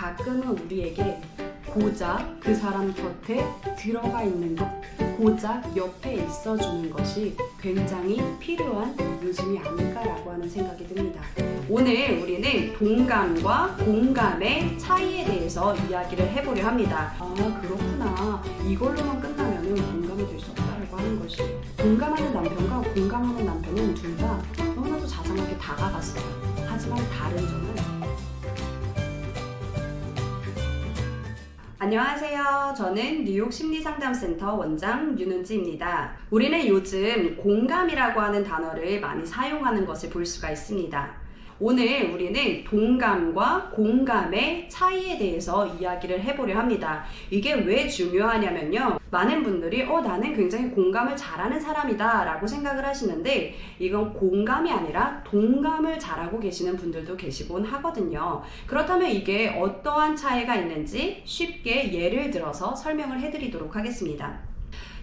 가끔은 우리에게 고작 그 사람 곁에 들어가 있는 것, 고작 옆에 있어주는 것이 굉장히 필요한 요즘이 아닐까라고 하는 생각이 듭니다. 오늘 우리는 동감과 공감의 차이에 대해서 이야기를 해보려 합니다. 아, 그렇구나. 이걸로만 끝나면 공감이 될 수 없다라고 하는 것이, 동감하는 남편과 공감하는 남편은 둘 다 너무나도 자상하게 다가갔어요. 하지만 다른 점은, 안녕하세요. 저는 뉴욕 심리상담센터 원장 윤은지입니다. 우리는 요즘 공감이라고 하는 단어를 많이 사용하는 것을 볼 수가 있습니다. 오늘 우리는 동감과 공감의 차이에 대해서 이야기를 해보려 합니다. 이게 왜 중요하냐면요. 많은 분들이 나는 굉장히 공감을 잘하는 사람이다 라고 생각을 하시는데, 이건 공감이 아니라 동감을 잘하고 계시는 분들도 계시곤 하거든요. 그렇다면 이게 어떠한 차이가 있는지 쉽게 예를 들어서 설명을 해드리도록 하겠습니다.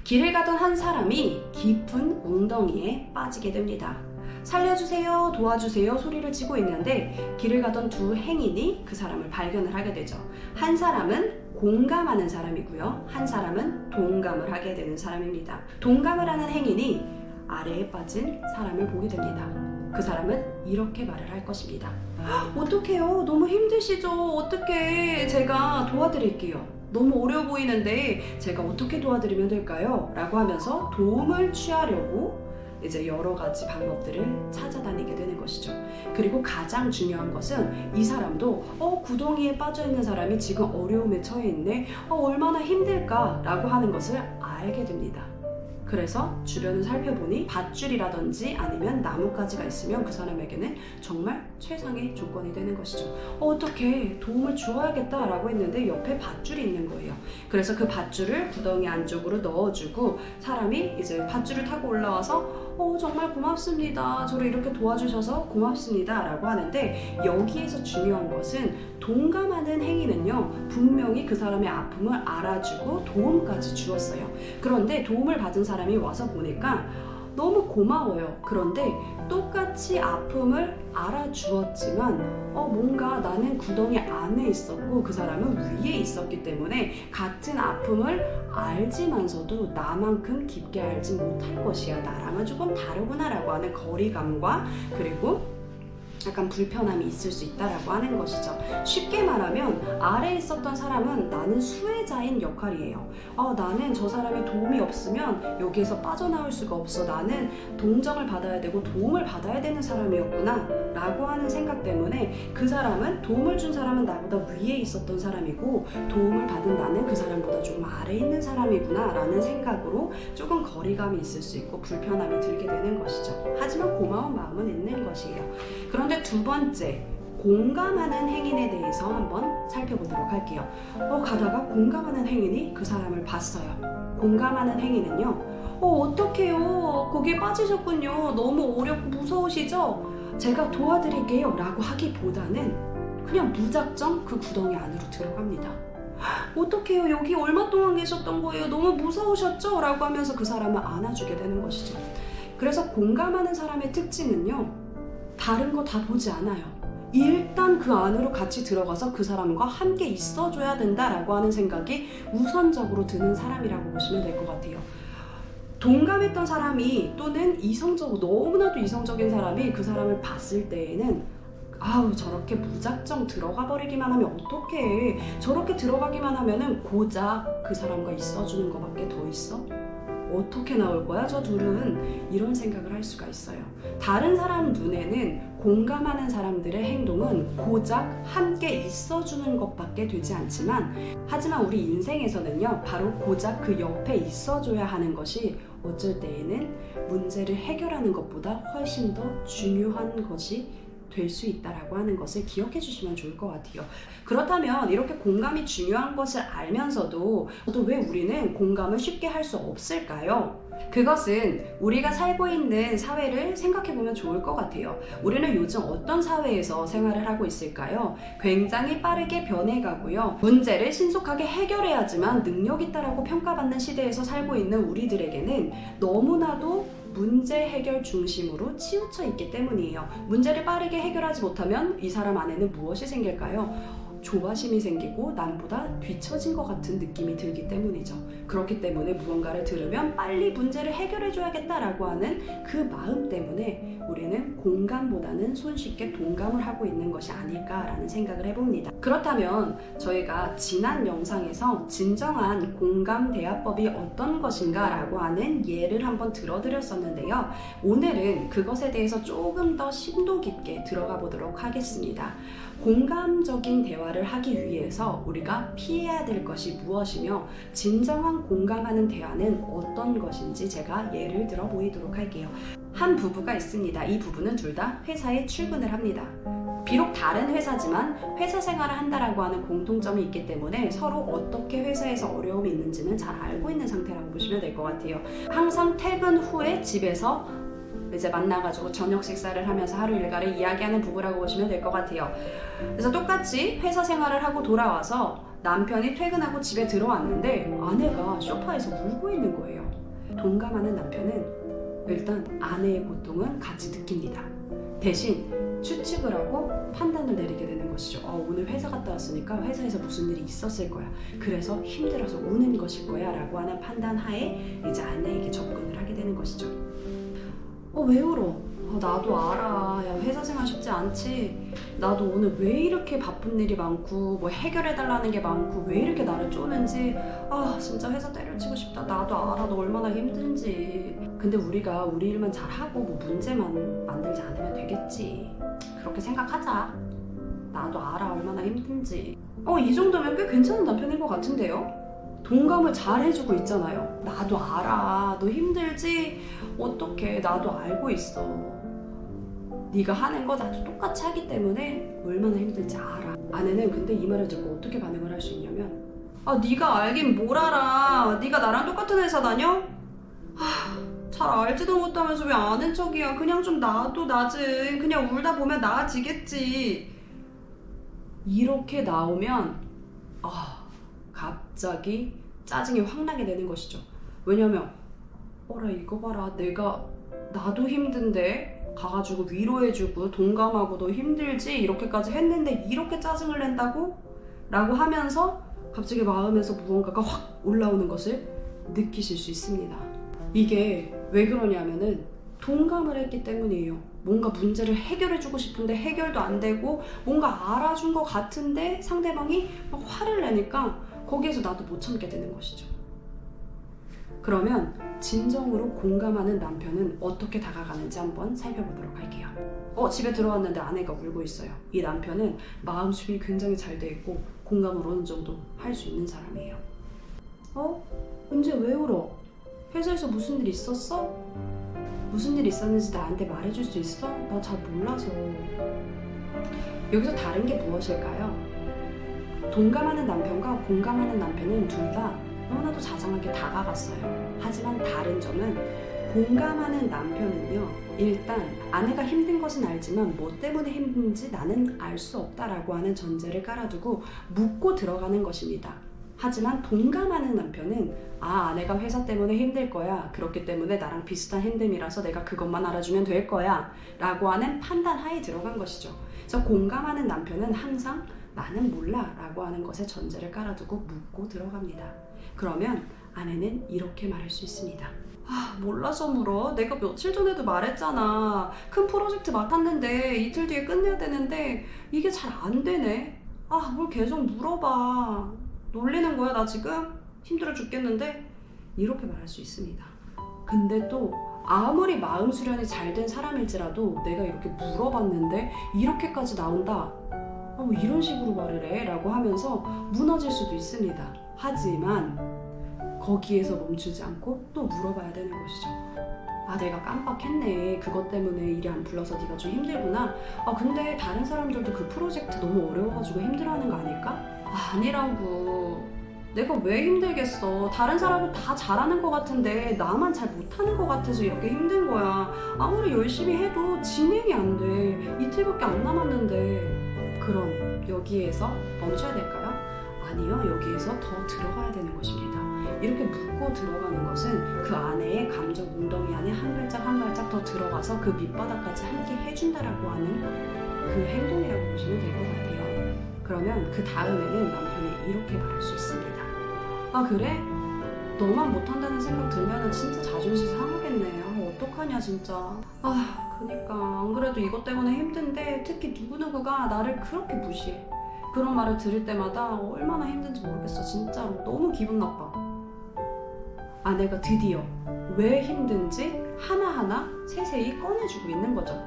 길을 가던 한 사람이 깊은 웅덩이에 빠지게 됩니다. 살려주세요, 도와주세요 소리를 치고 있는데 길을 가던 두 행인이 그 사람을 발견을 하게 되죠. 한 사람은 공감하는 사람이고요, 한 사람은 동감을 하게 되는 사람입니다. 동감을 하는 행인이 아래에 빠진 사람을 보게 됩니다. 그 사람은 이렇게 말을 할 것입니다. 어떡해요, 너무 힘드시죠? 어떻게 제가 도와드릴게요. 너무 어려워 보이는데 제가 어떻게 도와드리면 될까요? 라고 하면서 도움을 취하려고 이제 여러 가지 방법들을 찾아다니게 되는 것이죠. 그리고 가장 중요한 것은 이 사람도 구덩이에 빠져있는 사람이 지금 어려움에 처해 있네, 얼마나 힘들까 라고 하는 것을 알게 됩니다. 그래서 주변을 살펴보니 밧줄이라든지 아니면 나뭇가지가 있으면 그 사람에게는 정말 최상의 조건이 되는 것이죠. 어떻게 도움을 주어야겠다 라고 했는데 옆에 밧줄이 있는 거예요. 그래서 그 밧줄을 구덩이 안쪽으로 넣어주고 사람이 이제 밧줄을 타고 올라와서 정말 고맙습니다, 저를 이렇게 도와주셔서 고맙습니다 라고 하는데, 여기에서 중요한 것은 동감하는 행위는요, 분명히 그 사람의 아픔을 알아주고 도움까지 주었어요. 그런데 도움을 받은 사람이 와서 보니까 너무 고마워요. 그런데 똑같이 아픔을 알아주었지만 뭔가 나는 구덩이 안에 있었고 그 사람은 위에 있었기 때문에 같은 아픔을 알지만서도 나만큼 깊게 알지 못할 것이야, 나랑은 조금 다르구나 라고 하는 거리감과 그리고 약간 불편함이 있을 수 있다라고 하는 것이죠. 쉽게 말하면 아래에 있었던 사람은 나는 수혜자인 역할이에요. 나는 저 사람의 도움이 없으면 여기에서 빠져나올 수가 없어, 나는 동정을 받아야 되고 도움을 받아야 되는 사람이었구나 라고 하는 생각 때문에 그 사람은, 도움을 준 사람은 나보다 위에 있었던 사람이고 도움을 받은 나는 그 사람보다 조금 아래에 있는 사람이구나 라는 생각으로 조금 거리감이 있을 수 있고 불편함이 들게 되는 것이죠. 하지만 고마운 마음은 있는 것이에요. 그런데 두 번째, 공감하는 행인에 대해서 한번 살펴보도록 할게요. 가다가 공감하는 행인이 그 사람을 봤어요. 공감하는 행인은요, 어떡해요, 거기에 빠지셨군요, 너무 어렵고 무서우시죠? 제가 도와드릴게요 라고 하기보다는 그냥 무작정 그 구덩이 안으로 들어갑니다. 어떡해요, 여기 얼마 동안 계셨던 거예요, 너무 무서우셨죠? 라고 하면서 그 사람을 안아주게 되는 것이죠. 그래서 공감하는 사람의 특징은요, 다른 거 다 보지 않아요. 일단 그 안으로 같이 들어가서 그 사람과 함께 있어줘야 된다라고 하는 생각이 우선적으로 드는 사람이라고 보시면 될 것 같아요. 동감했던 사람이, 또는 이성적으로 너무나도 이성적인 사람이 그 사람을 봤을 때에는 저렇게 무작정 들어가 버리기만 하면 어떡해, 저렇게 들어가기만 하면은 고작 그 사람과 있어주는 것밖에 더 있어? 어떻게 나올 거야 저 둘은? 이런 생각을 할 수가 있어요. 다른 사람 눈에는 공감하는 사람들의 행동은 고작 함께 있어주는 것밖에 되지 않지만, 하지만 우리 인생에서는요, 바로 고작 그 옆에 있어줘야 하는 것이 어쩔 때에는 문제를 해결하는 것보다 훨씬 더 중요한 것이 될 수 있다라고 하는 것을 기억해 주시면 좋을 것 같아요. 그렇다면 이렇게 공감이 중요한 것을 알면서도 또 왜 우리는 공감을 쉽게 할 수 없을까요? 그것은 우리가 살고 있는 사회를 생각해 보면 좋을 것 같아요. 우리는 요즘 어떤 사회에서 생활을 하고 있을까요? 굉장히 빠르게 변해가고요, 문제를 신속하게 해결해야지만 능력 있다라고 평가받는 시대에서 살고 있는 우리들에게는 너무나도 문제 해결 중심으로 치우쳐 있기 때문이에요. 문제를 빠르게 해결하지 못하면 이 사람 안에는 무엇이 생길까요? 조바심이 생기고 남보다 뒤처진 것 같은 느낌이 들기 때문이죠. 그렇기 때문에 무언가를 들으면 빨리 문제를 해결해줘야겠다라고 하는 그 마음 때문에 우리는 공감보다는 손쉽게 동감을 하고 있는 것이 아닐까라는 생각을 해봅니다. 그렇다면 저희가 지난 영상에서 진정한 공감 대화법이 어떤 것인가 라고 하는 예를 한번 들어드렸었는데요. 오늘은 그것에 대해서 조금 더 심도 깊게 들어가 보도록 하겠습니다. 공감적인 대화를 하기 위해서 우리가 피해야 될 것이 무엇이며 진정한 공감하는 대화는 어떤 것인지 제가 예를 들어 보이도록 할게요. 한 부부가 있습니다. 이 부부는 둘 다 회사에 출근을 합니다. 비록 다른 회사지만 회사 생활을 한다라고 하는 공통점이 있기 때문에 서로 어떻게 회사에서 어려움이 있는지는 잘 알고 있는 상태라고 보시면 될 것 같아요. 항상 퇴근 후에 집에서 이제 만나가지고 저녁 식사를 하면서 하루 일과를 이야기하는 부부라고 보시면 될 것 같아요. 그래서 똑같이 회사 생활을 하고 돌아와서 남편이 퇴근하고 집에 들어왔는데 아내가 소파에서 울고 있는 거예요. 동감하는 남편은 일단 아내의 고통은 같이 느낍니다. 대신 추측을 하고 판단을 내리게 되는 것이죠. 오늘 회사 갔다 왔으니까 회사에서 무슨 일이 있었을 거야. 그래서 힘들어서 우는 것일 거야 라고 하는 판단 하에 이제 아내에게 접근을 하게 되는 것이죠. 왜 울어? 나도 알아. 야, 회사 생활 쉽지 않지. 나도 오늘 왜 이렇게 바쁜 일이 많고 뭐 해결해달라는 게 많고 왜 이렇게 나를 쪼는지 진짜 회사 때려치고 싶다. 나도 알아. 너 얼마나 힘든지. 근데 우리가 우리 일만 잘하고 뭐 문제만 만들지 않으면 되겠지. 그렇게 생각하자. 나도 알아. 얼마나 힘든지. 이 정도면 꽤 괜찮은 남편인 것 같은데요? 동감을 잘 해주고 있잖아요. 나도 알아. 너 힘들지? 어떡해. 나도 알고 있어. 네가 하는 거 나도 똑같이 하기 때문에 얼마나 힘들지 알아. 아내는 근데 이 말을 듣고 어떻게 반응을 할 수 있냐면 네가 알긴 뭘 알아. 네가 나랑 똑같은 회사 다녀? 잘 알지도 못하면서 왜 아는 척이야. 그냥 좀 놔둬 나좀. 그냥 울다 보면 나아지겠지. 이렇게 나오면 갑자기 짜증이 확 나게 되는 것이죠. 왜냐면 어라 이거 봐라. 나도 힘든데 가가지고 위로해주고 동감하고 너 힘들지? 이렇게까지 했는데 이렇게 짜증을 낸다고? 라고 하면서 갑자기 마음에서 무언가가 확 올라오는 것을 느끼실 수 있습니다. 이게 왜 그러냐면은 동감을 했기 때문이에요. 뭔가 문제를 해결해주고 싶은데 해결도 안 되고 뭔가 알아준 것 같은데 상대방이 막 화를 내니까 거기에서 나도 못 참게 되는 것이죠. 그러면 진정으로 공감하는 남편은 어떻게 다가가는지 한번 살펴보도록 할게요. 집에 들어왔는데 아내가 울고 있어요. 이 남편은 마음 수준이 굉장히 잘 돼 있고 공감을 어느 정도 할 수 있는 사람이에요. 은재 왜 울어? 회사에서 무슨 일 있었어? 무슨 일 있었는지 나한테 말해줄 수 있어? 나 잘 몰라서. 여기서 다른 게 무엇일까요? 동감하는 남편과 공감하는 남편은 둘 다 너무나도 자상하게 다가갔어요. 하지만 다른 점은 공감하는 남편은요, 일단 아내가 힘든 것은 알지만 뭐 때문에 힘든지 나는 알 수 없다라고 하는 전제를 깔아두고 묻고 들어가는 것입니다. 하지만 동감하는 남편은 아내가 회사 때문에 힘들 거야. 그렇기 때문에 나랑 비슷한 힘듦이라서 내가 그것만 알아주면 될 거야 라고 하는 판단 하에 들어간 것이죠. 그래서 공감하는 남편은 항상 나는 몰라 라고 하는 것에 전제를 깔아두고 묻고 들어갑니다. 그러면 아내는 이렇게 말할 수 있습니다. 몰라서 물어. 내가 며칠 전에도 말했잖아. 큰 프로젝트 맡았는데 이틀 뒤에 끝내야 되는데 이게 잘 안 되네. 뭘 계속 물어봐. 놀리는 거야 나 지금? 힘들어 죽겠는데? 이렇게 말할 수 있습니다. 근데 또 아무리 마음 수련이 잘 된 사람일지라도 내가 이렇게 물어봤는데 이렇게까지 나온다? 뭐 이런 식으로 말을 해? 라고 하면서 무너질 수도 있습니다. 하지만 거기에서 멈추지 않고 또 물어봐야 되는 것이죠. 내가 깜빡했네. 그것 때문에 일이 안 풀려서 네가 좀 힘들구나. 근데 다른 사람들도 그 프로젝트 너무 어려워가지고 힘들어하는 거 아닐까? 아니라고. 내가 왜 힘들겠어. 다른 사람은 다 잘하는 것 같은데 나만 잘 못하는 것 같아서 이렇게 힘든 거야. 아무리 열심히 해도 진행이 안 돼. 이틀밖에 안 남았는데. 그럼 여기에서 멈춰야 될까요? 아니요. 여기에서 더 들어가야 되는 것입니다. 이렇게 묻고 들어가는 것은 그 아내의 감정 웅덩이 안에 한 발짝 한 발짝 더 들어가서 그 밑바닥까지 함께 해준다라고 하는 그 행동이라고 보시면 될 것 같아요. 그러면 그 다음에는 남편이 이렇게 말할 수 있습니다. 아 그래? 너만 못한다는 생각 들면은 진짜 자존심 상하겠네. 아 어떡하냐 진짜. 아 그니까 안 그래도 이것 때문에 힘든데 특히 누구누구가 나를 그렇게 무시해. 그런 말을 들을 때마다 얼마나 힘든지 모르겠어. 진짜로 너무 기분 나빠. 아내가 드디어 왜 힘든지 하나하나 세세히 꺼내주고 있는 거죠.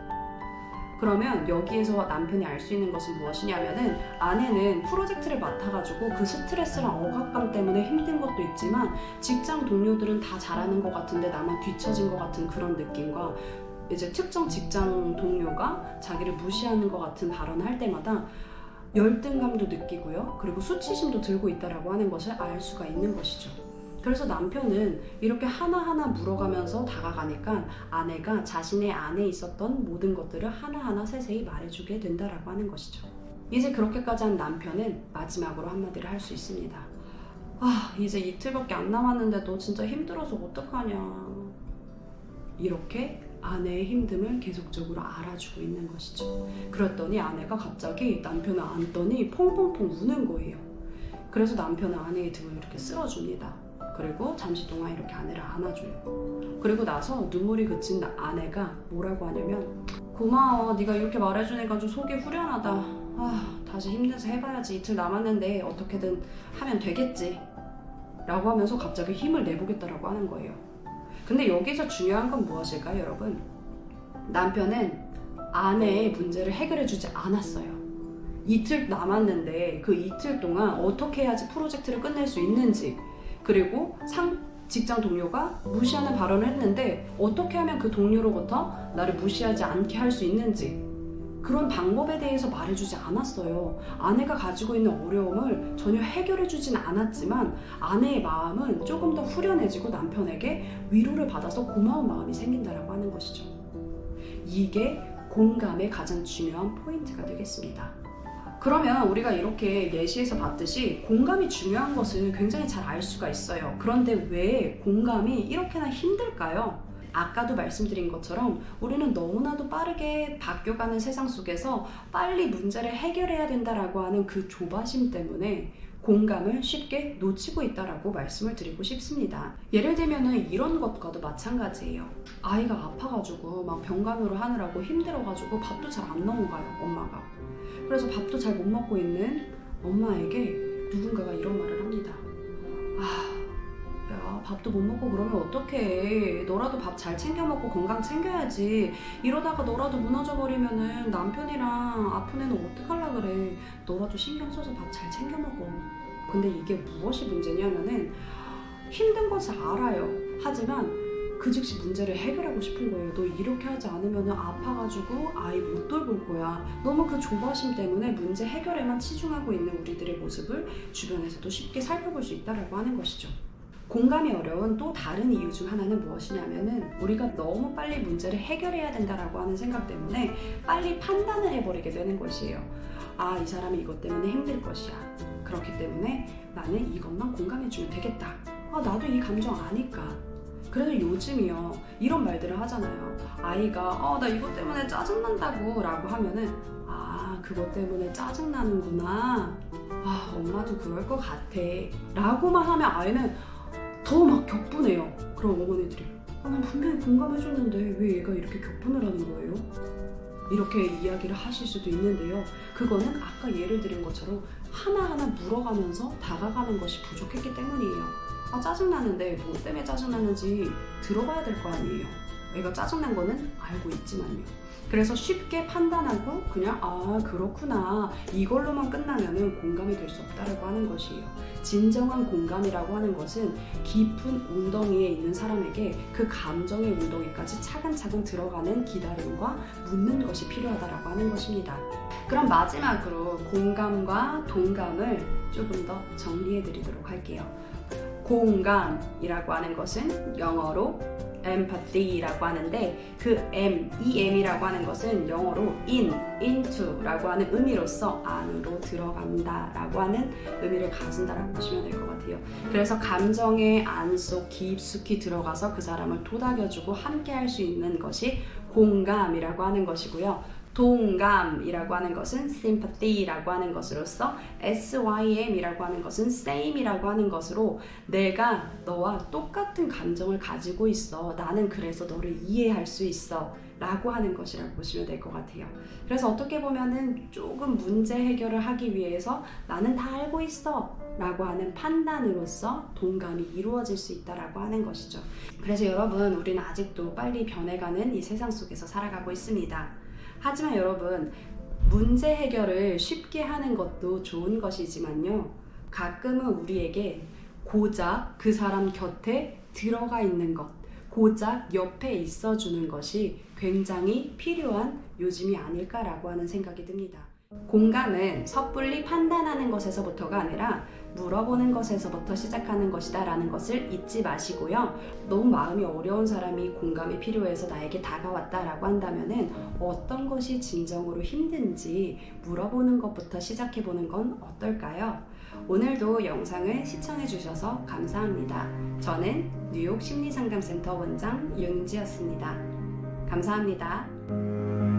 그러면 여기에서 남편이 알 수 있는 것은 무엇이냐면은 아내는 프로젝트를 맡아가지고 그 스트레스랑 억압감 때문에 힘든 것도 있지만 직장 동료들은 다 잘하는 것 같은데 나만 뒤처진 것 같은 그런 느낌과 이제 특정 직장 동료가 자기를 무시하는 것 같은 발언을 할 때마다 열등감도 느끼고요. 그리고 수치심도 들고 있다라고 하는 것을 알 수가 있는 것이죠. 그래서 남편은 이렇게 하나하나 물어가면서 다가가니까 아내가 자신의 안에 있었던 모든 것들을 하나하나 세세히 말해주게 된다라고 하는 것이죠. 이제 그렇게까지 한 남편은 마지막으로 한마디를 할 수 있습니다. 아 이제 이틀밖에 안 남았는데 너 진짜 힘들어서 어떡하냐. 이렇게 아내의 힘듦을 계속적으로 알아주고 있는 것이죠. 그랬더니 아내가 갑자기 남편을 안더니 펑펑펑 우는 거예요. 그래서 남편은 아내의 등을 이렇게 쓸어줍니다. 그리고 잠시 동안 이렇게 아내를 안아줘요. 그리고 나서 눈물이 그친 아내가 뭐라고 하냐면 고마워 네가 이렇게 말해주니까 좀 속이 후련하다. 아 다시 힘내서 해봐야지. 이틀 남았는데 어떻게든 하면 되겠지 라고 하면서 갑자기 힘을 내보겠다라고 하는 거예요. 근데 여기서 중요한 건 무엇일까요 여러분? 남편은 아내의 문제를 해결해주지 않았어요. 이틀 남았는데 그 이틀 동안 어떻게 해야지 프로젝트를 끝낼 수 있는지, 그리고 직장 동료가 무시하는 발언을 했는데 어떻게 하면 그 동료로부터 나를 무시하지 않게 할 수 있는지, 그런 방법에 대해서 말해주지 않았어요. 아내가 가지고 있는 어려움을 전혀 해결해주진 않았지만 아내의 마음은 조금 더 후련해지고 남편에게 위로를 받아서 고마운 마음이 생긴다라고 하는 것이죠. 이게 공감의 가장 중요한 포인트가 되겠습니다. 그러면 우리가 이렇게 예시에서 봤듯이 공감이 중요한 것을 굉장히 잘 알 수가 있어요. 그런데 왜 공감이 이렇게나 힘들까요? 아까도 말씀드린 것처럼 우리는 너무나도 빠르게 바뀌어가는 세상 속에서 빨리 문제를 해결해야 된다라고 하는 그 조바심 때문에 공감을 쉽게 놓치고 있다라고 말씀을 드리고 싶습니다. 예를 들면은 이런 것과도 마찬가지예요. 아이가 아파가지고 막 병간호를 하느라고 힘들어가지고 밥도 잘 안 넘어가요, 엄마가. 그래서 밥도 잘 못 먹고 있는 엄마에게 누군가가 이런 말을 합니다. 야, 밥도 못 먹고 그러면 어떡해. 너라도 밥 잘 챙겨 먹고 건강 챙겨야지. 이러다가 너라도 무너져 버리면은 남편이랑 아픈 애는 어떡하려 그래. 너라도 신경 써서 밥 잘 챙겨 먹어. 근데 이게 무엇이 문제냐면은 힘든 것을 알아요. 하지만 그 즉시 문제를 해결하고 싶은 거예요. 너 이렇게 하지 않으면 아파가지고 아이 못 돌볼 거야. 너무 그 조바심 때문에 문제 해결에만 치중하고 있는 우리들의 모습을 주변에서도 쉽게 살펴볼 수 있다고 하는 것이죠. 공감이 어려운 또 다른 이유 중 하나는 무엇이냐면은 우리가 너무 빨리 문제를 해결해야 된다라고 하는 생각 때문에 빨리 판단을 해버리게 되는 것이에요. 아, 이 사람이 이것 때문에 힘들 것이야. 그렇기 때문에 나는 이것만 공감해주면 되겠다. 아, 나도 이 감정 아니까. 그래서 요즘이요 이런 말들을 하잖아요. 아이가 나 이것 때문에 짜증난다고 라고 하면은 그것 때문에 짜증나는구나. 엄마도 그럴 것 같아 라고만 하면 아이는 더 막 격분해요. 그럼 어머니들이 난 분명히 공감해줬는데 왜 얘가 이렇게 격분을 하는 거예요? 이렇게 이야기를 하실 수도 있는데요. 그거는 아까 예를 드린 것처럼 하나하나 물어가면서 다가가는 것이 부족했기 때문이에요. 짜증나는데 뭐 때문에 짜증나는지 들어봐야 될 거 아니에요. 애가 짜증난 거는 알고 있지만요. 그래서 쉽게 판단하고 그냥 그렇구나 이걸로만 끝나면은 공감이 될 수 없다라고 하는 것이에요. 진정한 공감이라고 하는 것은 깊은 웅덩이에 있는 사람에게 그 감정의 웅덩이까지 차근차근 들어가는 기다림과 묻는 것이 필요하다라고 하는 것입니다. 그럼 마지막으로 공감과 동감을 조금 더 정리해 드리도록 할게요. 공감이라고 하는 것은 영어로 empathy라고 하는데 그 EM이라고 하는 것은 영어로 into라고 하는 의미로서 안으로 들어간다 라고 하는 의미를 가진다라고 보시면 될 것 같아요. 그래서 감정의 안속 깊숙이 들어가서 그 사람을 토닥여주고 함께 할 수 있는 것이 공감이라고 하는 것이고요. 동감이라고 하는 것은 sympathy라고 하는 것으로서 SYM이라고 하는 것은 same이라고 하는 것으로 내가 너와 똑같은 감정을 가지고 있어. 나는 그래서 너를 이해할 수 있어. 라고 하는 것이라고 보시면 될 것 같아요. 그래서 어떻게 보면은 조금 문제 해결을 하기 위해서 나는 다 알고 있어 라고 하는 판단으로서 동감이 이루어질 수 있다라고 하는 것이죠. 그래서 여러분, 우리는 아직도 빨리 변해가는 이 세상 속에서 살아가고 있습니다. 하지만 여러분, 문제 해결을 쉽게 하는 것도 좋은 것이지만요, 가끔은 우리에게 고작 그 사람 곁에 들어가 있는 것, 고작 옆에 있어주는 것이 굉장히 필요한 요즘이 아닐까라고 하는 생각이 듭니다. 공감은 섣불리 판단하는 것에서부터가 아니라 물어보는 것에서부터 시작하는 것이다 라는 것을 잊지 마시고요. 너무 마음이 어려운 사람이 공감이 필요해서 나에게 다가왔다 라고 한다면은 어떤 것이 진정으로 힘든지 물어보는 것부터 시작해보는 건 어떨까요? 오늘도 영상을 시청해 주셔서 감사합니다. 저는 뉴욕 심리상담센터 원장 윤지였습니다. 감사합니다.